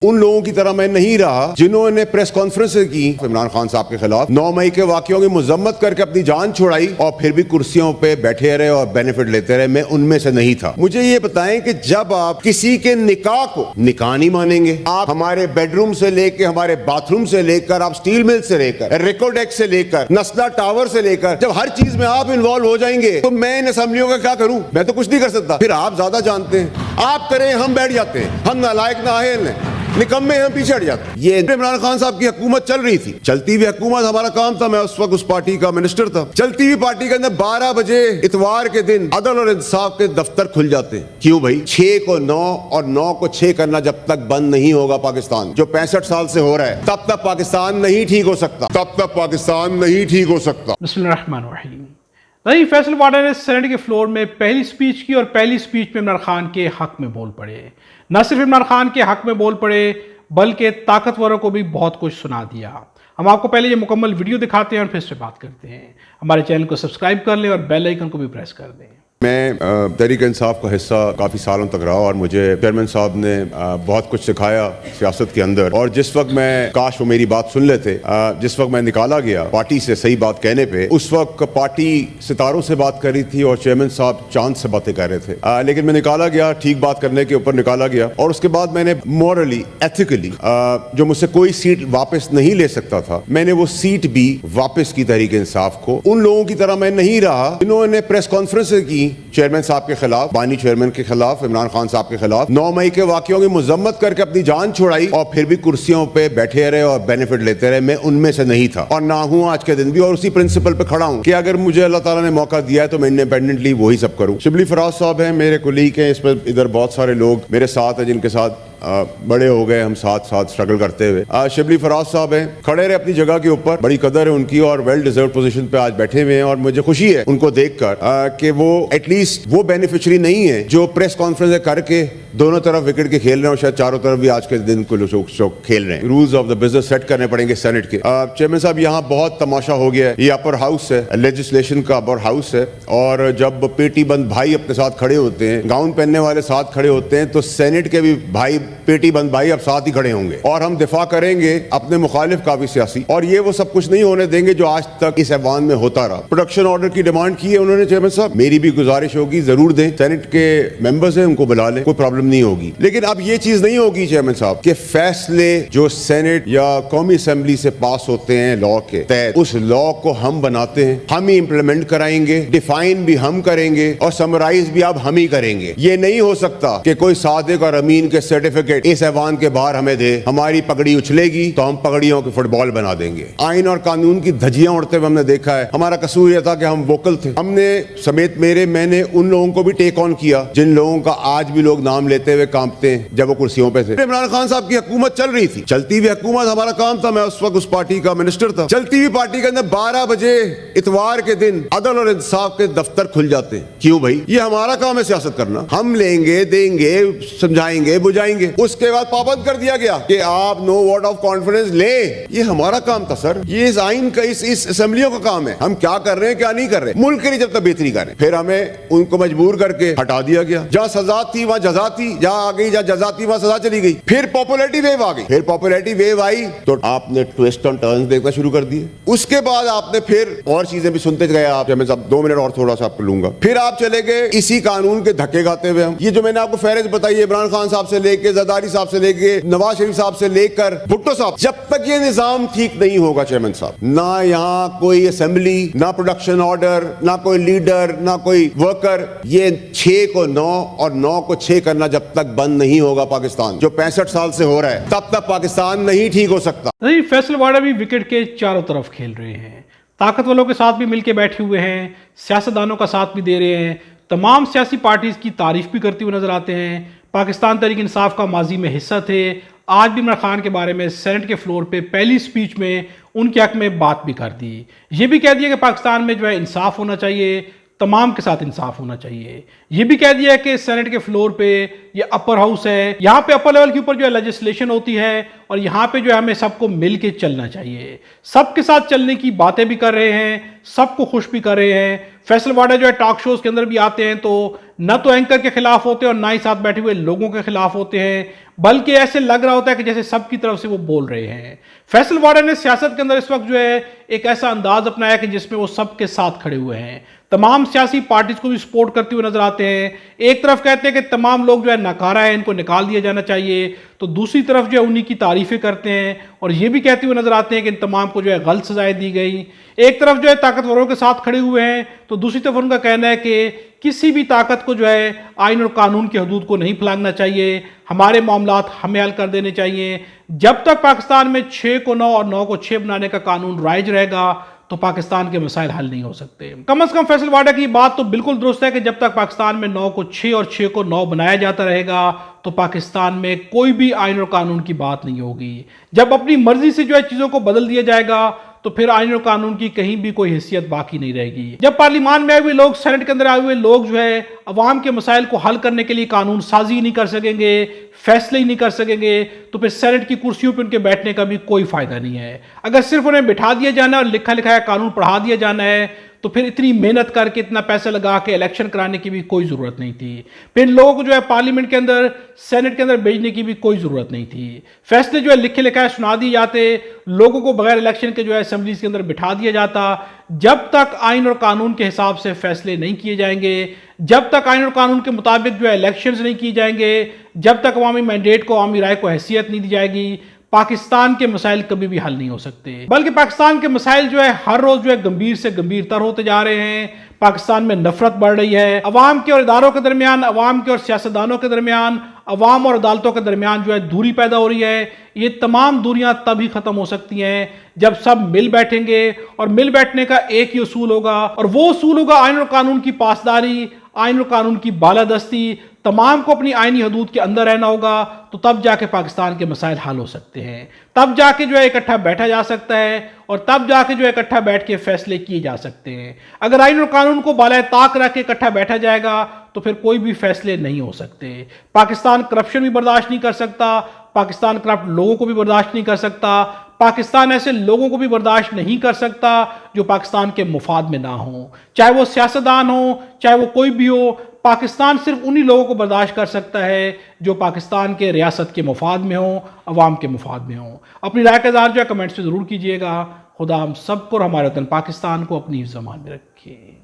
उन लोगों की तरह मैं नहीं रहा जिन्होंने प्रेस कॉन्फ्रेंस की इमरान खान साहब के खिलाफ 9 मई के वाकयों की मजम्मत करके अपनी जान छुड़ाई और फिर भी कुर्सियों पे बैठे रहे और बेनिफिट लेते रहे। मैं उनमें से नहीं था। मुझे ये बताएं कि जब आप किसी के निकाह को निकाह नहीं मानेंगे, आप हमारे बेडरूम से लेकर, हमारे बाथरूम से लेकर, आप स्टील मिल से लेकर, रिकोडेक से लेकर, नस्ला टावर से लेकर, जब हर चीज में आप इन्वॉल्व हो जाएंगे तो मैं इन असेंबलियों का क्या करूं? मैं तो कुछ नहीं कर सकता। फिर आप ज्यादा जानते हैं, आप करें, हम बैठ जाते हैं, हम नालायक नाअहल हैं, निकम्मे हम पीछे हट जाते हैं। ये इमरान खान साहब की हुकूमत चल रही थी, चलती हुई हुकूमत हमारा काम था। मैं उस वक्त उस पार्टी का मिनिस्टर था। चलती हुई पार्टी के अंदर 12 बजे इतवार के दिन अदल और इंसाफ के दफ्तर खुल जाते हैं। क्यों भाई? 6 को 9 और 9 को 6 करना जब तक बंद नहीं होगा पाकिस्तान, जो 65 साल से हो रहा है, तब तक पाकिस्तान नहीं ठीक हो सकता, तब तक पाकिस्तान नहीं ठीक हो सकता। बिस्मिल्लाहिर्रहमानिर्रहीम। नहीं, फैसल वाडा ने सेनेट के फ्लोर में पहली स्पीच की और पहली स्पीच में इमरान खान के हक में बोल पड़े। न सिर्फ इमरान खान के हक में बोल पड़े बल्कि ताकतवरों को भी बहुत कुछ सुना दिया। हम आपको पहले ये मुकम्मल वीडियो दिखाते हैं और फिर से बात करते हैं। हमारे चैनल को सब्सक्राइब कर लें और बेल आइकन को भी प्रेस कर दें। मैं तहरीक इंसाफ का हिस्सा काफ़ी सालों तक रहा और मुझे चेयरमैन साहब ने बहुत कुछ सिखाया सियासत के अंदर। और जिस वक्त मैं, काश वो मेरी बात सुन लेते, जिस वक्त मैं निकाला गया पार्टी से सही बात कहने पे, उस वक्त पार्टी सितारों से बात कर रही थी और चेयरमैन साहब चांद से बातें कर रहे थे। लेकिन मैं निकाला गया, ठीक बात करने के ऊपर निकाला गया। और उसके बाद मैंने मॉरली, एथिकली, जो मुझसे कोई सीट वापस नहीं ले सकता था, मैंने वो सीट भी वापस की तहरीक इंसाफ को। उन लोगों की तरह मैं नहीं रहा जिन्होंने प्रेस कॉन्फ्रेंस की चेयरमैन साहब के खिलाफ, बानी चेयरमैन के खिलाफ, इमरान खान साहब के खिलाफ 9 मई के वाकयों की मजम्मत करके अपनी जान छुड़ाई और फिर भी कुर्सियों पे बैठे रहे और बेनिफिट लेते रहे। मैं उनमें से नहीं था और ना हूं आज के दिन भी। और उसी प्रिंसिपल पे खड़ा हूं कि अगर मुझे अल्लाह ताला ने मौका दिया है तो मैं इंडिपेंडेंटली वही सब करूं। शिबली फराज साहब हैं, मेरे कुलीग हैं, इसमें इधर बहुत सारे लोग मेरे साथ हैं जिनके साथ बड़े हो गए हम साथ साथ स्ट्रगल करते हुए। शिबली फराज साहब हैं, खड़े रहे अपनी जगह के ऊपर, बड़ी कदर है उनकी और वेल डिजर्व पोजीशन पे आज बैठे हुए हैं। और मुझे खुशी है उनको देखकर कि वो एटलीस्ट वो बेनिफिशियरी नहीं है जो प्रेस कॉन्फ्रेंस करके दोनों तरफ विकेट के खेल रहे हैं और शायद चारों तरफ भी आज के दिन को लोग खेल रहे हैं। Rules of the business set करने पड़ेंगे सेनेट के। चेयरमैन साहब, यहाँ बहुत तमाशा हो गया है। ये अपर हाउस है, लेजिस्लेशन का अपर हाउस है, और जब पेटी बंद भाई अपने साथ खड़े होते हैं, गाउन पहनने वाले साथ खड़े होते हैं, तो सेनेट के भी भाई, पेटी बंद भाई अब साथ ही खड़े होंगे और हम दिफा करेंगे अपने मुखालिफ का भी सियासी। और ये वो सब कुछ नहीं होने देंगे जो आज तक इस ऐवान में होता रहा। प्रोडक्शन ऑर्डर की डिमांड की है उन्होंने चेयरमैन साहब, मेरी भी गुजारिश होगी जरूर दें। सेनेट के मेंबर्स हैं, उनको बुला लें, कोई प्रॉब्लम नहीं होगी। लेकिन अब ये चीज नहीं होगी चेयरमैन साहब कि फैसले जो सेनेट या कौमी असेंबली से पास होते हैं लॉ के तहत, उस लॉ को हम बनाते हैं, हम ही इंप्लीमेंट कराएंगे, डिफाइन भी हम करेंगे और समराइज भी अब हम ही करेंगे। ये नहीं हो सकता कि कोई सादिक और अमीन के सर्टिफिकेट इस ऐवान के बाहर हमें दे, हमारी पगड़ी उछलेगी तो हम पगड़ियों के फुटबॉल बना देंगे। आइन और कानून की धज्जियां उड़ते हुए हमने देखा है। हमारा कसूर यह था कि हम वोकल थे। हमने समेत मैंने उन लोगों को भी टेक ऑन किया जिन लोगों का आज भी लोग नाम लेते हुए कांपते हैं जब वो कुर्सियों पे थे। इमरान खान साहब की हुकूमत चल रही थी, चलती हुई हुकूमत हमारा काम था। मैं उस वक्त उस पार्टी का मिनिस्टर था। चलती हुई पार्टी के अंदर 12 बजे इतवार के दिन अदल और इंसाफ के दफ्तर खुल जाते हैं। क्यों भाई? ये हमारा काम है सियासत करना। हम लेंगे, देंगे, समझाएंगे, बुझाएंगे। उसके बाद पाबंद कर दिया गया कि आप नो वोट ऑफ कॉन्फिडेंस ले। ये हमारा काम था सर, ये इस आइन का, इस असेंबलियों का काम है। हम क्या कर रहे हैं, क्या नहीं कर रहे, मुल्क के लिए जब तक बेहतरी करें। फिर हमें उनको मजबूर करके हटा दिया गया। जहां सजा थी वहां जजा थी, जहां आ गई जहां जजा थी वहां सजा चली गई। फिर पॉपुलैरिटी वेव आ गई। फिर पॉपुलैरिटी वेव आई तो आपने ट्विस्ट एंड टर्न्स देखना शुरू कर दिए। उसके बाद आपने फिर और चीजें भी सुनते गए आप। मैं 2 मिनट और थोड़ा सा आपको लूंगा। फिर आप चले गए इसी कानून के धक्के खाते हुए। हम ये जो मैंने आपको फहरिस्त बताई, इमरान खान साहब से लेके, जरदारी साहब से लेके, नवाज शरीफ साहब से लेकर भुट्टो साहब, जब तक ये निजाम ठीक नहीं होगा चेयरमैन साहब, ना यहाँ कोई असेंबली, ना प्रोडक्शन ऑर्डर, ना कोई लीडर, ना कोई वर्कर, ये 6 को 9 और 9 को 6 करना जब तक बंद नहीं होगा पाकिस्तान, जो 65 साल से हो रहा है, तब तक पाकिस्तान नहीं ठीक हो सकता। नहीं, फैसल वाडा भी विकेट के चारों तरफ खेल रहे हैं, ताकत वालों के साथ भी मिलके बैठे हुए हैं, सियासतदानों का साथ भी दे रहे हैं, तमाम सियासी पार्टीज की तारीफ भी करते हुए नजर आते हैं। पाकिस्तान तहरीक इंसाफ का माजी में हिस्सा थे। आज भी इमरान खान के बारे में सेनेट के फ्लोर पे पहली स्पीच में उनके हक में बात भी कर दी। ये भी कह दिया कि पाकिस्तान में जो है इंसाफ होना चाहिए, तमाम के साथ इंसाफ होना चाहिए। ये भी कह दिया कि सेनेट के फ्लोर पे ये अपर हाउस है, यहाँ पे अपर लेवल के ऊपर जो है लेजिस्लेशन होती है और यहाँ पे जो है हमें सबको मिल के चलना चाहिए। सबके साथ चलने की बातें भी कर रहे हैं, सबको खुश भी कर रहे हैं। फैसल वाडा जो है टॉक शोज के अंदर भी आते हैं तो न तो एंकर के खिलाफ होते हैं और ना ही साथ बैठे हुए लोगों के खिलाफ होते हैं, بلکہ ایسے لگ رہا ہوتا ہے کہ جیسے سب کی طرف سے وہ بول رہے ہیں۔ فیصل واڈا نے سیاست کے اندر اس وقت جو ہے ایک ایسا انداز اپنایا کہ جس میں وہ سب کے ساتھ کھڑے ہوئے ہیں، تمام سیاسی پارٹیز کو بھی سپورٹ کرتے ہوئے نظر آتے ہیں۔ ایک طرف کہتے ہیں کہ تمام لوگ جو ہے ناکارہ ہیں، ان کو نکال دیا جانا چاہیے، تو دوسری طرف جو ہے انہی کی تعریفیں کرتے ہیں اور یہ بھی کہتے ہوئے نظر آتے ہیں کہ ان تمام کو جو ہے غلط سزائیں دی گئی۔ ایک طرف جو ہے طاقتوروں کے ساتھ کھڑے ہوئے ہیں تو دوسری طرف ان کا کہنا ہے کہ کسی بھی طاقت کو جو ہے آئین اور قانون کی حدود کو نہیں پھلانگنا چاہیے، ہمارے معاملات ہمیں حل کر دینے چاہیے۔ جب تک پاکستان میں 6 کو 9 اور 9 کو 6 بنانے کا قانون رائج رہے گا تو پاکستان کے مسائل حل نہیں ہو سکتے۔ کم از کم فیصل واڈا کی بات تو بالکل درست ہے کہ جب تک پاکستان میں 9 کو 6 اور 6 کو 9 بنایا جاتا رہے گا تو پاکستان میں کوئی بھی آئین اور قانون کی بات نہیں ہوگی۔ جب اپنی مرضی سے جو ہے چیزوں کو بدل دیا جائے گا تو پھر آئین اور قانون کی کہیں بھی کوئی حیثیت باقی نہیں رہے گی۔ جب پارلیمان میں آئے ہوئے لوگ، سینٹ کے اندر آئے ہوئے لوگ جو ہے عوام کے مسائل کو حل کرنے کے لیے قانون سازی نہیں کر سکیں گے، فیصلے ہی نہیں کر سکیں گے، تو پھر سینٹ کی کرسیوں پہ ان کے بیٹھنے کا بھی کوئی فائدہ نہیں ہے۔ اگر صرف انہیں بٹھا دیا جانا ہے اور لکھا لکھایا قانون پڑھا دیا جانا ہے تو پھر اتنی محنت کر کے اتنا پیسہ لگا کے الیکشن کرانے کی بھی کوئی ضرورت نہیں تھی۔ پھر ان لوگوں کو جو ہے پارلیمنٹ کے اندر، سینٹ کے اندر بھیجنے کی بھی کوئی ضرورت نہیں تھی۔ فیصلے جو ہے لکھے لکھائے سنا دیے جاتے، لوگوں کو بغیر الیکشن کے جو ہے اسمبلیز کے اندر بٹھا دیا جاتا۔ جب تک آئین اور قانون کے حساب سے فیصلے نہیں کیے جائیں گے، جب تک آئین اور قانون کے مطابق جو ہے الیکشنز نہیں کی جائیں گے، جب تک عوامی مینڈیٹ کو، عوامی رائے کو حیثیت نہیں دی جائے گی، پاکستان کے مسائل کبھی بھی حل نہیں ہو سکتے۔ بلکہ پاکستان کے مسائل جو ہے ہر روز جو ہے گمبھیر سے گمبھیر تر ہوتے جا رہے ہیں۔ پاکستان میں نفرت بڑھ رہی ہے، عوام کے اور اداروں کے درمیان، عوام کے اور سیاستدانوں کے درمیان، عوام اور عدالتوں کے درمیان جو ہے دوری پیدا ہو رہی ہے۔ یہ تمام دوریاں تبھی ختم ہو سکتی ہیں جب سب مل بیٹھیں گے، اور مل بیٹھنے کا ایک ہی اصول ہوگا، اور وہ اصول ہوگا آئین اور قانون کی پاسداری، آئین اور قانون کی بالادستی۔ تمام کو اپنی آئینی حدود کے اندر رہنا ہوگا، تو تب جا کے پاکستان کے مسائل حل ہو سکتے ہیں، تب جا کے جو ہے اکٹھا بیٹھا جا سکتا ہے، اور تب جا کے جو ہے اکٹھا بیٹھ کے فیصلے کیے جا سکتے ہیں۔ اگر آئین اور قانون کو بالائے طاق رکھ کے اکٹھا بیٹھا جائے گا تو پھر کوئی بھی فیصلے نہیں ہو سکتے۔ پاکستان کرپشن بھی برداشت نہیں کر سکتا، پاکستان کرپٹ لوگوں کو بھی برداشت نہیں کر سکتا، پاکستان ایسے لوگوں کو بھی برداشت نہیں کر سکتا جو پاکستان کے مفاد میں نہ ہوں، چاہے وہ سیاستدان ہوں، چاہے وہ کوئی بھی ہو۔ پاکستان صرف انہی لوگوں کو برداشت کر سکتا ہے جو پاکستان کے ریاست کے مفاد میں ہوں، عوام کے مفاد میں ہوں۔ اپنی رائے کا اظہار جو ہے کمنٹس میں ضرور کیجئے گا۔ خدا ہم سب کو اور ہمارے وطن پاکستان کو اپنی زمان میں رکھے۔